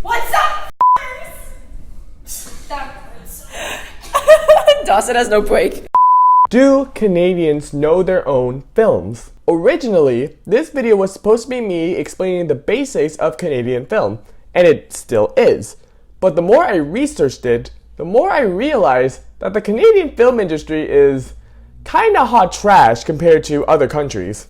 What's up, That Dawson has no break. Do Canadians know their own films? Originally, this video was supposed to be me explaining the basics of Canadian film, and it still is. But the more I researched it, the more I realized that the Canadian film industry is kinda hot trash compared to other countries.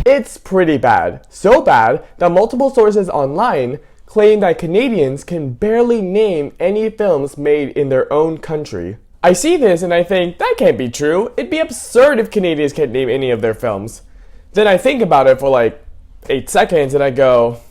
It's pretty bad. So bad that multiple sources online claim that Canadians can barely name any films made in their own country. I see this and I think, that can't be true. It'd be absurd if Canadians can't name any of their films. Then I think about it for like 8 seconds and I go,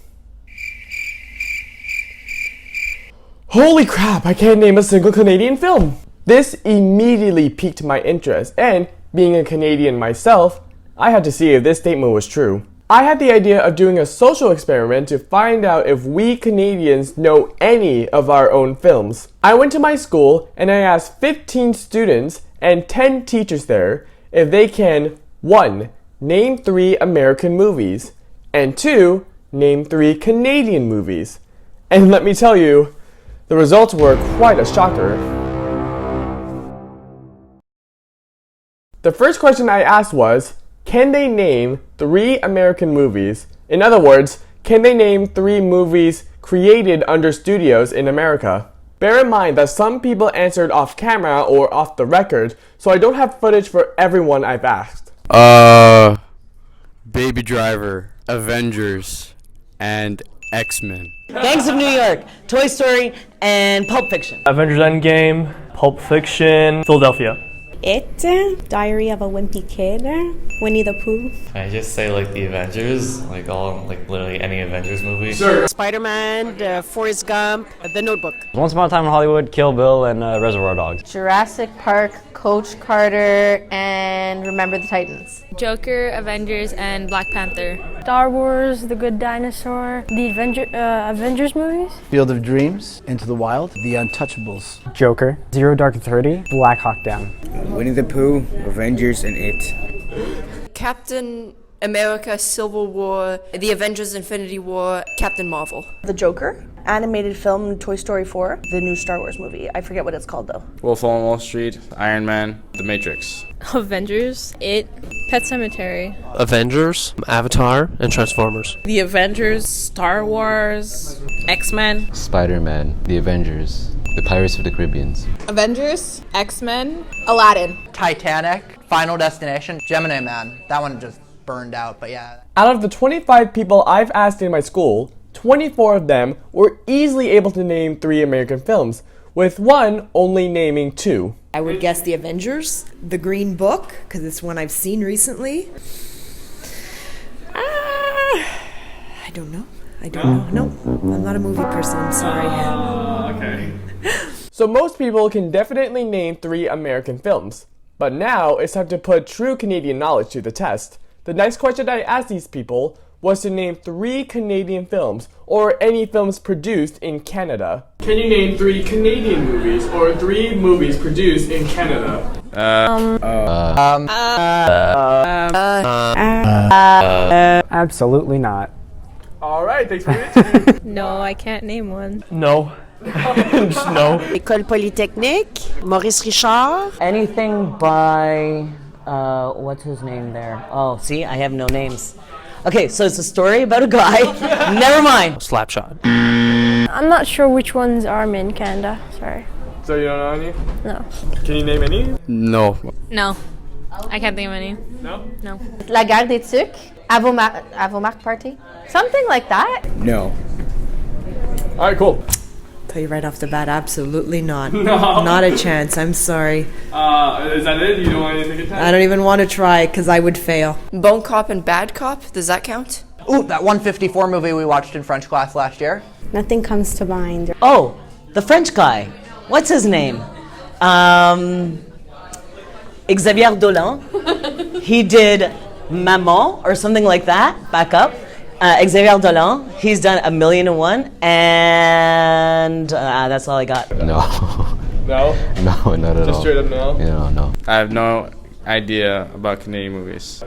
holy crap, I can't name a single Canadian film. This immediately piqued my interest, and being a Canadian myself, I had to see if this statement was true. I had the idea of doing a social experiment to find out if we Canadians know any of our own films. I went to my school and I asked 15 students and 10 teachers there if they can 1. Name 3 American movies, and 2. Name 3 Canadian movies. And let me tell you, the results were quite a shocker. The first question I asked was, can they name 3 American movies? In other words, can they name 3 movies created under studios in America? Bear in mind that some people answered off camera or off the record, so I don't have footage for everyone I've asked. Baby Driver, Avengers, and X-Men. Gangs of New York, Toy Story, and Pulp Fiction. Avengers Endgame, Pulp Fiction, Philadelphia. It, Diary of a Wimpy Kid, Winnie the Pooh. I just say like the Avengers, like literally any Avengers movie. Sure. Spider-Man, Forrest Gump, The Notebook. Once Upon a Time in Hollywood, Kill Bill, and Reservoir Dogs. Jurassic Park, Coach Carter, and Remember the Titans. Joker, Avengers, and Black Panther. Star Wars, The Good Dinosaur, the Avengers movies. Field of Dreams, Into the Wild, The Untouchables. Joker, Zero Dark 30, Black Hawk Down. Winnie the Pooh, Avengers, and It. Captain America, Civil War, The Avengers Infinity War, Captain Marvel. The Joker, animated film Toy Story 4, the new Star Wars movie. I forget what it's called though. Wolf on Wall Street, Iron Man, The Matrix. Avengers, It, Pet Sematary. Avengers, Avatar, and Transformers. The Avengers, Star Wars, X-Men. Spider-Man, The Avengers, The Pirates of the Caribbean. Avengers, X-Men, Aladdin. Titanic, Final Destination, Gemini Man. That one just burned out, but yeah. Out of the 25 people I've asked in my school, 24 of them were easily able to name 3 American films, with one only naming 2. I would guess The Avengers, The Green Book, because it's one I've seen recently. I don't know. No, I'm not a movie person, I'm sorry. Okay. So most people can definitely name 3 American films. But now it's time to put true Canadian knowledge to the test. The next question I asked these people was to name 3 Canadian films, or any films produced in Canada. Can you name 3 Canadian movies, or 3 movies produced in Canada? Absolutely not. Alright, thanks for the interview. No, I can't name one. No. Just no. École Polytechnique, Maurice Richard. Anything by, what's his name there? Oh, see, I have no names. Okay, so it's a story about a guy. Never mind. Slapshot. I'm not sure which ones are in Canada. Sorry. So you don't know any? No. Can you name any? No. No. I can't think of any. No? No. La Guerre des Tucs, Avomark Party, something like that. No. Alright, cool. Tell you right off the bat, absolutely not. No. Not a chance, I'm sorry. Is that it? You don't want to take a test? I don't even want to try, because I would fail. Bon Cop and Bad Cop, does that count? Ooh, that 154 movie we watched in French class last year. Nothing comes to mind. Oh, the French guy. What's his name? Xavier Dolan. He did Maman or something like that. Back up. Xavier Dolan. He's done 1,000,001, and that's all I got. No. No? No, not at all. Just straight up no? Yeah, no. I have no idea about Canadian movies.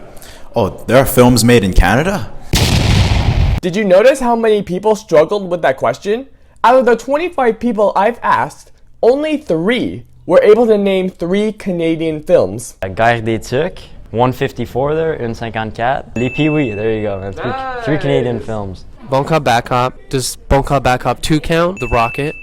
Oh, there are films made in Canada? Did you notice how many people struggled with that question? Out of the 25 people I've asked, only 3 were able to name 3 Canadian films. Guerre des Tucs, 154 there, 154. Les Pee-wee, there you go, man. Three Canadian films. Bon Cop, Bad Cop. Does Bon Cop, Bad Cop 2 count? The Rocket?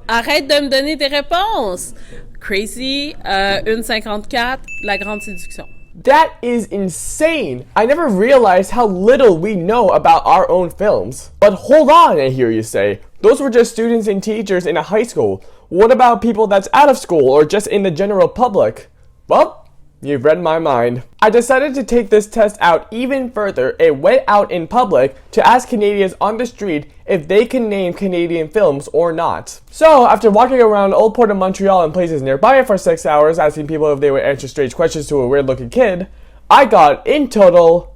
Arrête de me donner des réponses. Crazy, 154, La Grande Séduction. That is insane! I never realized how little we know about our own films. But hold on, I hear you say. Those were just students and teachers in a high school. What about people that's out of school or just in the general public? Well, you've read my mind. I decided to take this test out even further and went out in public to ask Canadians on the street if they can name Canadian films or not. So, after walking around Old Port of Montreal and places nearby for 6 hours asking people if they would answer strange questions to a weird looking kid, I got, in total,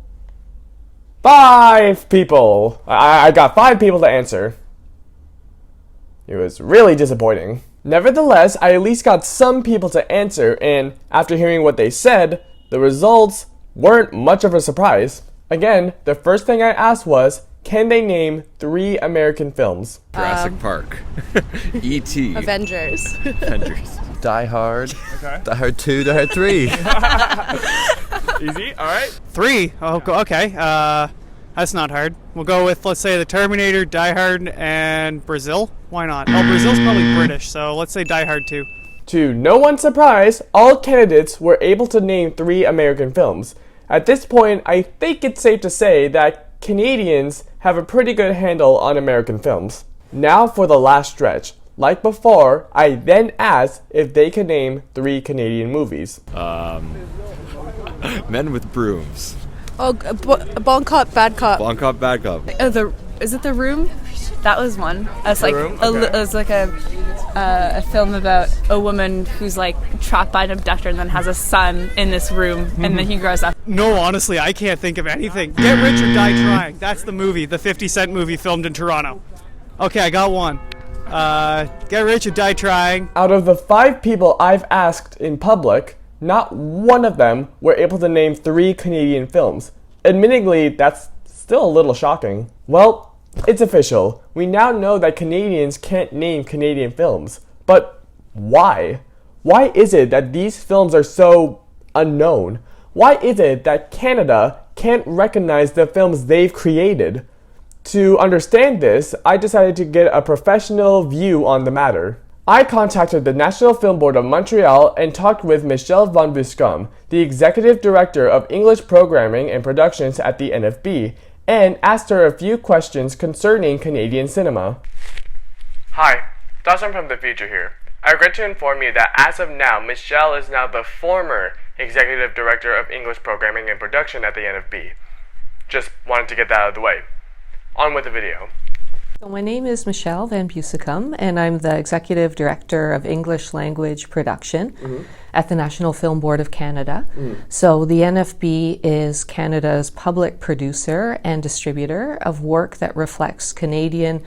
5 people. I got 5 people to answer. It was really disappointing. Nevertheless, I at least got some people to answer, and after hearing what they said, the results weren't much of a surprise. Again, the first thing I asked was, can they name 3 American films? Jurassic Park, E.T. Avengers. Die Hard, Okay. Die Hard 2, Die Hard 3. Easy, alright. 3. Oh, okay. That's not hard. We'll go with, let's say, The Terminator, Die Hard, and Brazil. Why not? Oh, Brazil's probably British, so let's say Die Hard 2. To no one's surprise, all candidates were able to name 3 American films. At this point, I think it's safe to say that Canadians have a pretty good handle on American films. Now for the last stretch. Like before, I then asked if they could name 3 Canadian movies. Men with Brooms. Oh, Bon Cop, Bad Cop. Bon Cop, Bad Cop. Is it The Room? That was one. It's like Room? Okay. it was like a film about a woman who's like trapped by an abductor and then has a son in this room, and then he grows up. No, honestly, I can't think of anything. Get Rich or Die Trying. That's the movie, the 50 Cent movie filmed in Toronto. Okay, I got one. Get Rich or Die Trying. Out of the 5 people I've asked in public, not one of them were able to name 3 Canadian films. Admittedly, that's still a little shocking. Well, it's official. We now know that Canadians can't name Canadian films. But why? Why is it that these films are so unknown? Why is it that Canada can't recognize the films they've created? To understand this, I decided to get a professional view on the matter. I contacted the National Film Board of Montreal and talked with Michelle Van Buscom, the Executive Director of English Programming and Productions at the NFB, and asked her a few questions concerning Canadian cinema. Hi, Dawson from the future here. I regret to inform you that as of now, Michelle is now the former Executive Director of English Programming and Production at the NFB. Just wanted to get that out of the way. On with the video. So my name is Michelle Van Busicum, and I'm the Executive Director of English Language Production at the National Film Board of Canada. So the NFB is Canada's public producer and distributor of work that reflects Canadian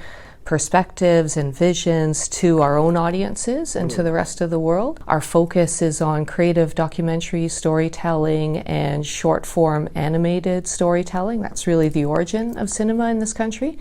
perspectives and visions to our own audiences and to the rest of the world. Our focus is on creative documentary storytelling and short form animated storytelling. That's really the origin of cinema in this country.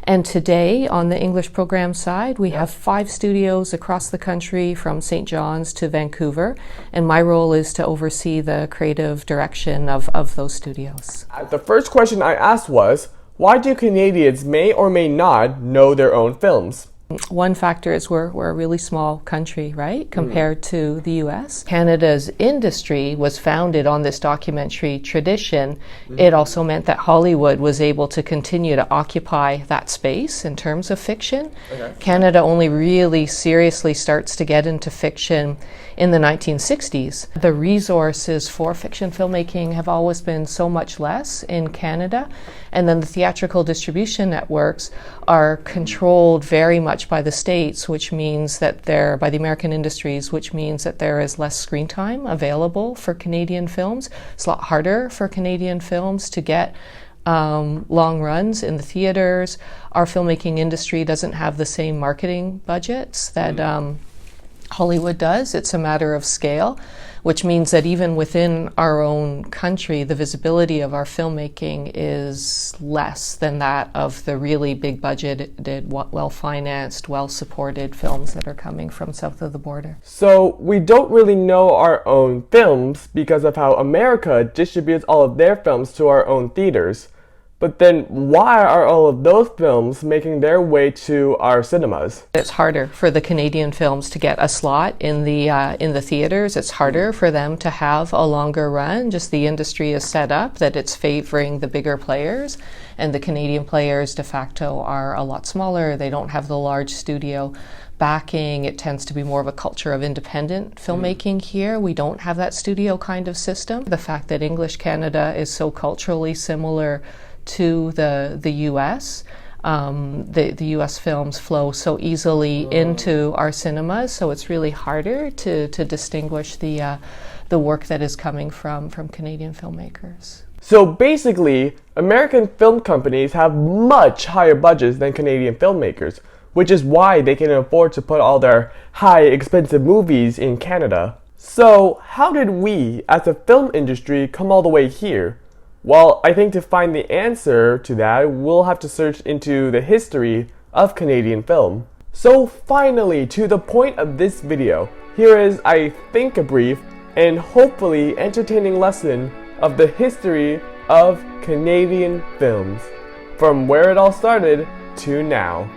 And today, on the English program side, we have 5 studios across the country from St. John's to Vancouver, and my role is to oversee the creative direction of those studios. The first question I asked was, why do Canadians may or may not know their own films? One factor is we're a really small country, right, compared to the US. Canada's industry was founded on this documentary tradition. It also meant that Hollywood was able to continue to occupy that space in terms of fiction. Canada only really seriously starts to get into fiction in the 1960s. The resources for fiction filmmaking have always been so much less in Canada, and then the theatrical distribution networks are controlled very much by the states, which means that they're by the American industries, which means that there is less screen time available for Canadian films. It's a lot harder for Canadian films to get long runs in the theaters. Our filmmaking industry doesn't have the same marketing budgets that Hollywood does. It's a matter of scale. which means that even within our own country, the visibility of our filmmaking is less than that of the really big budgeted, well-financed, well-supported films that are coming from south of the border. So we don't really know our own films because of how America distributes all of their films to our own theaters. But then why are all of those films making their way to our cinemas? It's harder for the Canadian films to get a slot in the theaters. It's harder for them to have a longer run. Just the industry is set up that it's favoring the bigger players, and the Canadian players de facto are a lot smaller. They don't have the large studio backing. It tends to be more of a culture of independent filmmaking here. We don't have that studio kind of system. The fact that English Canada is so culturally similar to the U.S. The U.S. films flow so easily into our cinemas, so it's really harder to distinguish the work that is coming from Canadian filmmakers. So basically, American film companies have much higher budgets than Canadian filmmakers, which is why they can afford to put all their high, expensive movies in Canada. So how did we, as a film industry, come all the way here? Well, I think to find the answer to that, we'll have to search into the history of Canadian film. So finally, to the point of this video, here is, I think, a brief and hopefully entertaining lesson of the history of Canadian films, from where it all started to now.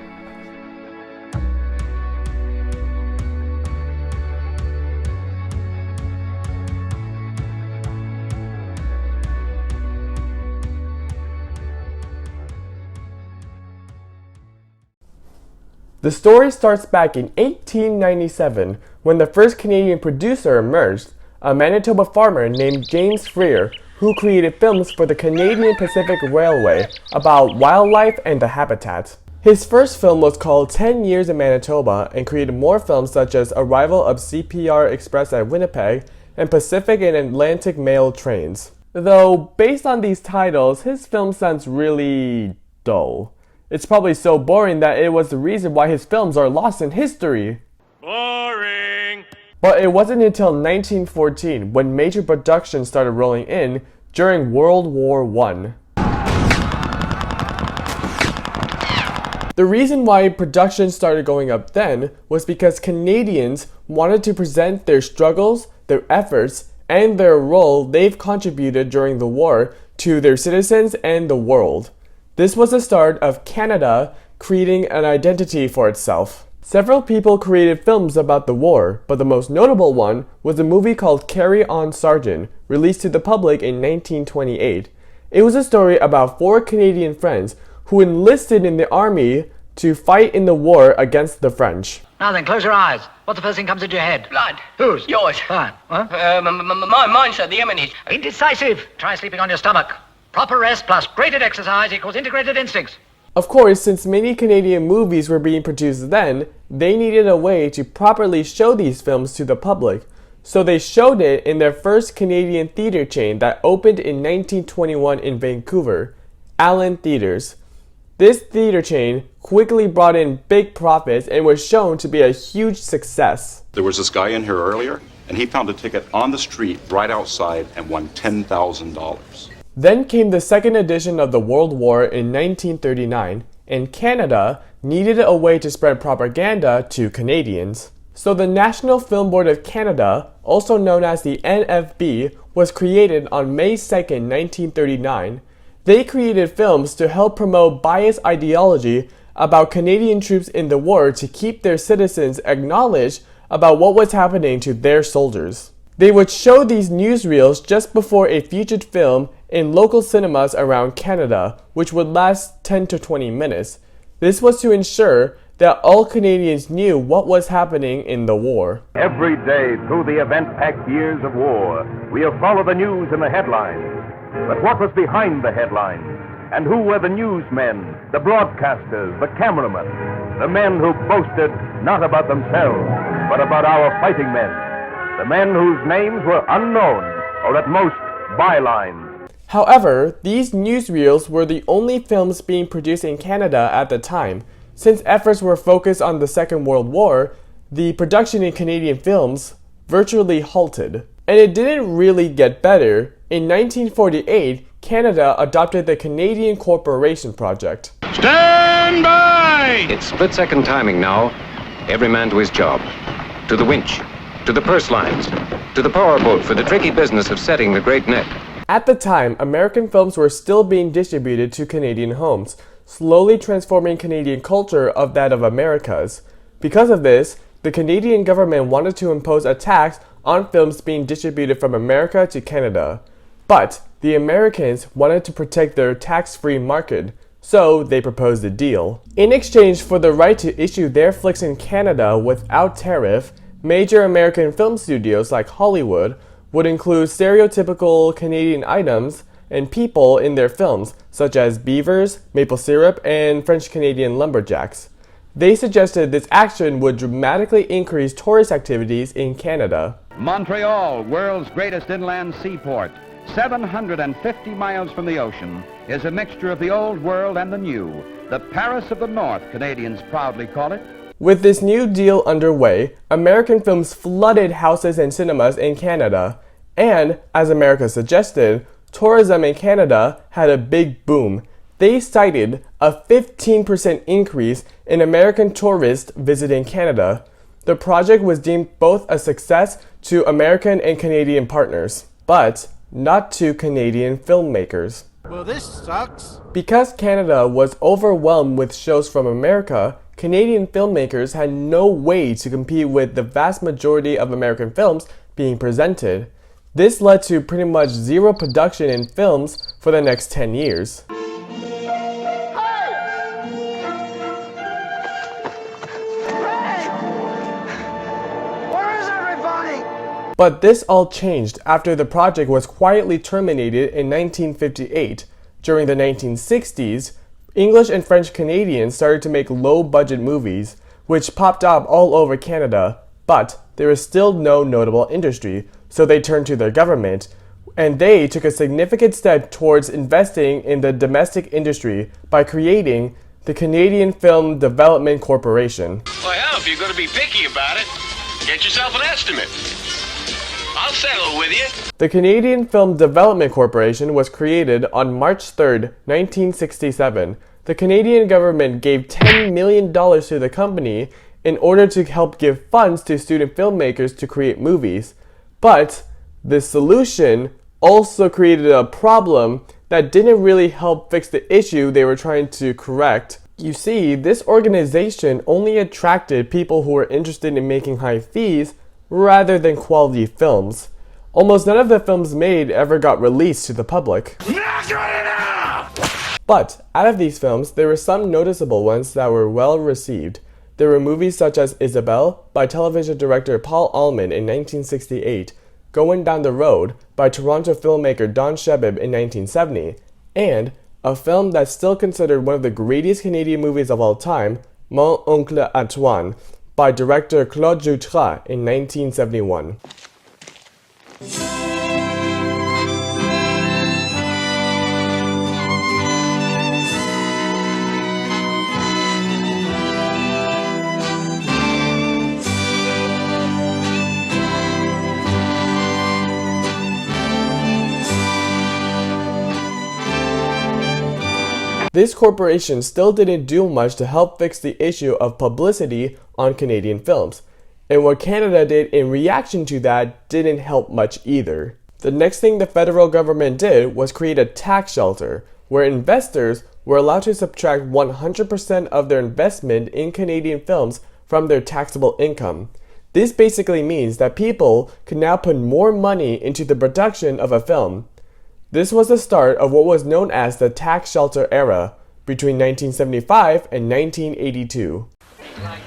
The story starts back in 1897 when the first Canadian producer emerged, a Manitoba farmer named James Freer, who created films for the Canadian Pacific Railway about wildlife and the habitat. His first film was called 10 Years in Manitoba and created more films such as Arrival of CPR Express at Winnipeg and Pacific and Atlantic Mail Trains. Though, based on these titles, his film sounds really dull. It's probably so boring that it was the reason why his films are lost in history. Boring! But it wasn't until 1914 when major production started rolling in during World War I. The reason why production started going up then was because Canadians wanted to present their struggles, their efforts, and their role they've contributed during the war to their citizens and the world. This was the start of Canada creating an identity for itself. Several people created films about the war, but the most notable one was a movie called Carry On Sergeant, released to the public in 1928. It was a story about 4 Canadian friends who enlisted in the army to fight in the war against the French. Now then, close your eyes. What's the first thing comes into your head? Blood. Whose? Yours. Fine. What? Mine, sir, the enemy's. Indecisive. Try sleeping on your stomach. Proper rest plus graded exercise equals integrated instincts. Of course, since many Canadian movies were being produced then, they needed a way to properly show these films to the public. So they showed it in their first Canadian theater chain that opened in 1921 in Vancouver, Allen Theatres. This theater chain quickly brought in big profits and was shown to be a huge success. There was this guy in here earlier, and he found a ticket on the street right outside and won $10,000. Then came the second edition of the World War in 1939, and Canada needed a way to spread propaganda to Canadians. So the National Film Board of Canada, also known as the NFB, was created on May 2nd, 1939. They created films to help promote biased ideology about Canadian troops in the war to keep their citizens acknowledged about what was happening to their soldiers. They would show these newsreels just before a featured film in local cinemas around Canada, which would last 10 to 20 minutes. This was to ensure that all Canadians knew what was happening in the war. Every day through the event-packed years of war, we have followed the news in the headlines. But what was behind the headlines? And who were the newsmen, the broadcasters, the cameramen, the men who boasted not about themselves, but about our fighting men, the men whose names were unknown, or at most bylines. However, these newsreels were the only films being produced in Canada at the time. Since efforts were focused on the Second World War, the production in Canadian films virtually halted. And it didn't really get better. In 1948, Canada adopted the Canadian Corporation Project. Stand by! It's split-second timing now. Every man to his job. To the winch. To the purse lines. To the power boat for the tricky business of setting the great net. At the time, American films were still being distributed to Canadian homes, slowly transforming Canadian culture of that of America's. Because of this, the Canadian government wanted to impose a tax on films being distributed from America to Canada. But the Americans wanted to protect their tax-free market, so they proposed a deal. In exchange for the right to issue their flicks in Canada without tariff, major American film studios like Hollywood would include stereotypical Canadian items and people in their films, such as beavers, maple syrup, and French-Canadian lumberjacks. They suggested this action would dramatically increase tourist activities in Canada. Montreal, world's greatest inland seaport, 750 miles from the ocean, is a mixture of the old world and the new. The Paris of the North, Canadians proudly call it. With this new deal underway, American films flooded houses and cinemas in Canada. And, as America suggested, tourism in Canada had a big boom. They cited a 15% increase in American tourists visiting Canada. The project was deemed both a success to American and Canadian partners, but not to Canadian filmmakers. Well, this sucks. Because Canada was overwhelmed with shows from America, Canadian filmmakers had no way to compete with the vast majority of American films being presented. This led to pretty much zero production in films for the next 10 years. But this all changed after the project was quietly terminated in 1958. During the 1960s, English and French Canadians started to make low-budget movies, which popped up all over Canada, but there was still no notable industry, so they turned to their government, and they took a significant step towards investing in the domestic industry by creating the Canadian Film Development Corporation. Well, hell, if you're going to be picky about it, get yourself an estimate. I'll settle with you. The Canadian Film Development Corporation was created on March 3, 1967. The Canadian government gave $10 million to the company in order to help give funds to student filmmakers to create movies. But this solution also created a problem that didn't really help fix the issue they were trying to correct. You see, this organization only attracted people who were interested in making high fees rather than quality films. Almost none of the films made ever got released to the public. Not good enough! But out of these films, there were some noticeable ones that were well received. There were movies such as Isabelle by television director Paul Allman in 1968, Going Down the Road by Toronto filmmaker Don Shebib in 1970, and a film that's still considered one of the greatest Canadian movies of all time, Mon Oncle Antoine, by director Claude Jutras in 1971. This corporation still didn't do much to help fix the issue of publicity on Canadian films, and what Canada did in reaction to that didn't help much either. The next thing the federal government did was create a tax shelter, where investors were allowed to subtract 100% of their investment in Canadian films from their taxable income. This basically means that people could now put more money into the production of a film. This was the start of what was known as the tax shelter era, between 1975 and 1982. Hey,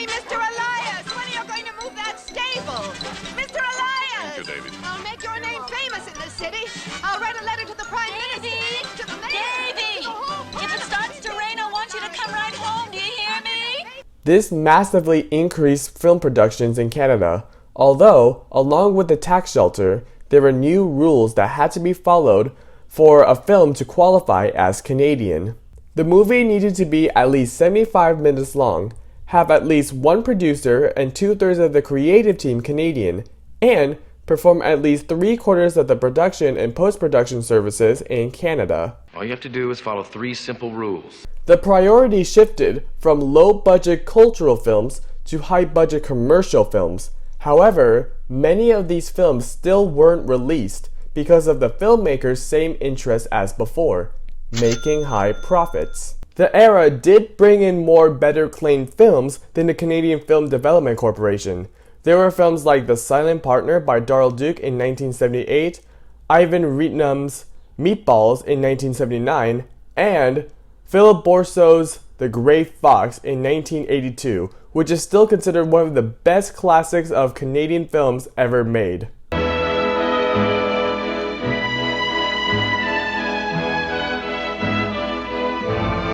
Mr. Elias, when are you going to move that stable? Mr. Elias! Thank you, David. I'll make your name famous in this city. I'll write a letter to the Prime Minister, to the mayor, Davy! to the whole If it starts to rain, I want you to come right home. Do you hear me? This massively increased film productions in Canada, although, along with the tax shelter, there were new rules that had to be followed for a film to qualify as Canadian. The movie needed to be at least 75 minutes long, have at least one producer and 2/3 of the creative team Canadian, and perform at least 3/4 of the production and post-production services in Canada. All you have to do is follow 3 simple rules. The priority shifted from low-budget cultural films to high-budget commercial films. However, many of these films still weren't released because of the filmmakers' same interest as before, making high profits. The era did bring in more better-claimed films than the Canadian Film Development Corporation. There were films like The Silent Partner by Darryl Duke in 1978, Ivan Reitman's Meatballs in 1979, and Philip Borsow's The Grey Fox in 1982, which is still considered one of the best classics of Canadian films ever made.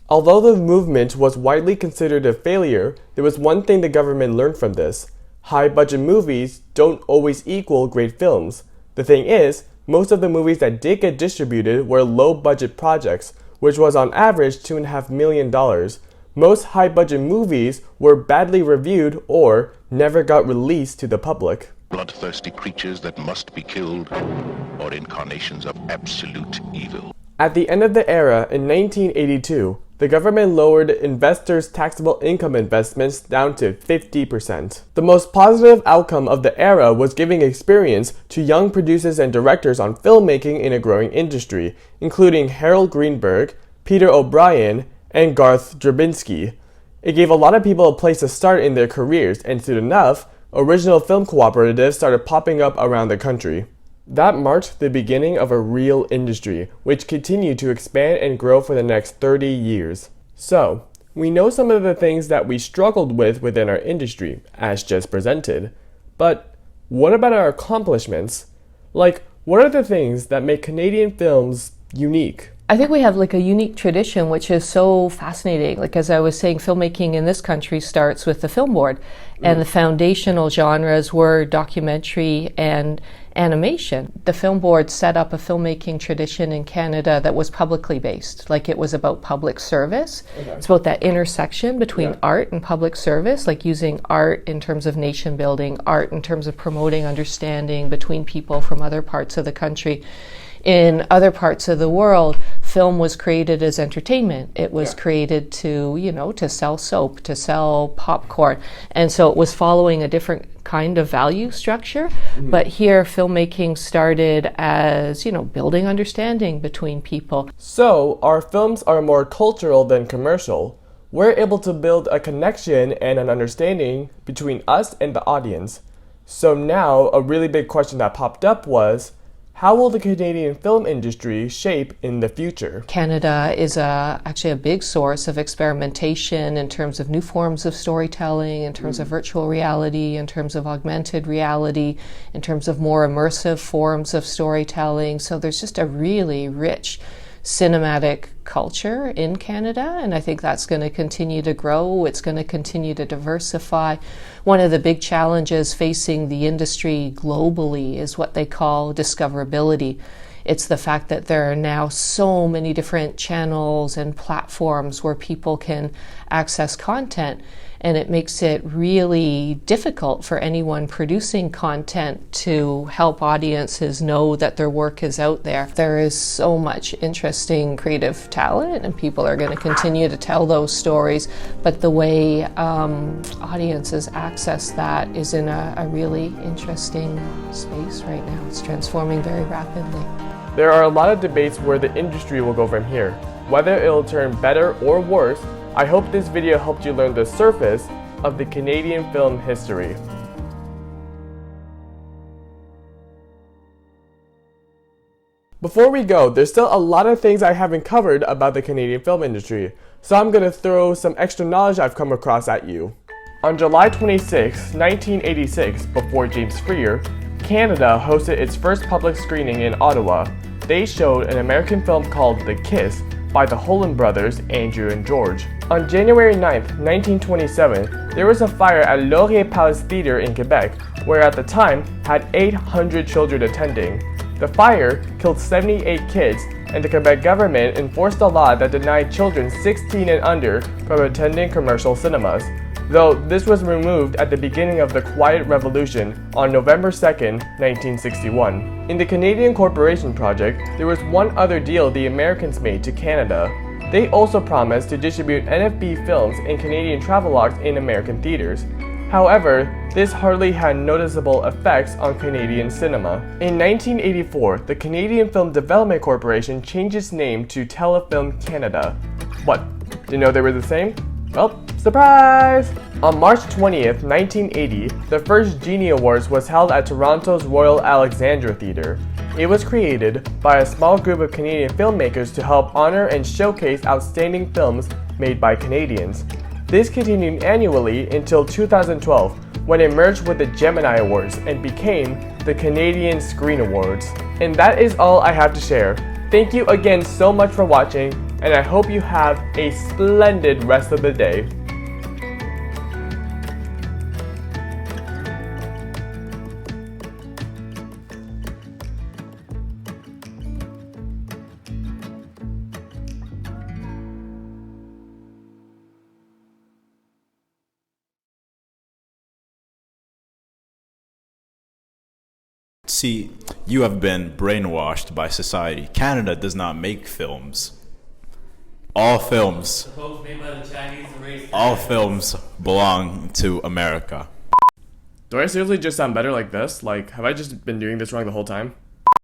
Although the movement was widely considered a failure, there was one thing the government learned from this. High-budget movies don't always equal great films. The thing is, most of the movies that did get distributed were low-budget projects, which was on average $2.5 million. Most high-budget movies were badly reviewed or never got released to the public. Bloodthirsty creatures that must be killed, or incarnations of absolute evil. At the end of the era, in 1982, the government lowered investors' taxable income investments down to 50%. The most positive outcome of the era was giving experience to young producers and directors on filmmaking in a growing industry, including Harold Greenberg, Peter O'Brien, and Garth Drabinsky. It gave a lot of people a place to start in their careers, and soon enough, original film cooperatives started popping up around the country. That marked the beginning of a real industry, which continued to expand and grow for the next 30 years. So, we know some of the things that we struggled with within our industry, as just presented. But what about our accomplishments? Like, what are the things that make Canadian films unique? I think we have like a unique tradition, which is so fascinating. Like, as I was saying, filmmaking in this country starts with the film board, and the foundational genres were documentary and animation. The film board set up a filmmaking tradition in Canada that was publicly based. Like, it was about public service. Okay. It's about that intersection between art and public service, like using art in terms of nation building, art in terms of promoting understanding between people from other parts of the country. In other parts of the world, film was created as entertainment. It was created to, to sell soap, to sell popcorn. And so it was following a different kind of value structure. But here, filmmaking started as, building understanding between people. So, our films are more cultural than commercial. We're able to build a connection and an understanding between us and the audience. So now, a really big question that popped up was, how will the Canadian film industry shape in the future? Canada is actually a big source of experimentation in terms of new forms of storytelling, in terms of virtual reality, in terms of augmented reality, in terms of more immersive forms of storytelling. So there's just a really rich cinematic culture in Canada, and I think that's going to continue to grow. It's going to continue to diversify. One of the big challenges facing the industry globally is what they call discoverability. It's the fact that there are now so many different channels and platforms where people can access content, and it makes it really difficult for anyone producing content to help audiences know that their work is out there. There is so much interesting creative talent, and people are going to continue to tell those stories, but the way audiences access that is in a really interesting space right now. It's transforming very rapidly. There are a lot of debates where the industry will go from here. Whether it'll turn better or worse, I hope this video helped you learn the surface of the Canadian film history. Before we go, there's still a lot of things I haven't covered about the Canadian film industry, so I'm gonna throw some extra knowledge I've come across at you. On July 26, 1986, before James Freer, Canada hosted its first public screening in Ottawa. They showed an American film called The Kiss by the Holland brothers, Andrew and George. On January 9th, 1927, there was a fire at Laurier Palace Theatre in Quebec, where at the time had 800 children attending. The fire killed 78 kids, and the Quebec government enforced a law that denied children 16 and under from attending commercial cinemas. though this was removed at the beginning of the Quiet Revolution on November 2nd, 1961. In the Canadian Corporation project, there was one other deal the Americans made to Canada. They also promised to distribute NFB films and Canadian travelogues in American theaters. However, this hardly had noticeable effects on Canadian cinema. In 1984, the Canadian Film Development Corporation changed its name to Telefilm Canada. What? Didn't know they were the same? Well, surprise! On March 20th, 1980, the first Genie Awards was held at Toronto's Royal Alexandra Theatre. It was created by a small group of Canadian filmmakers to help honor and showcase outstanding films made by Canadians. This continued annually until 2012, when it merged with the Gemini Awards and became the Canadian Screen Awards. And that is all I have to share. Thank you again so much for watching, and I hope you have a splendid rest of the day. See, you have been brainwashed by society. Canada does not make films. All films belong to America. Do I seriously just sound better like this? Like, have I just been doing this wrong the whole time?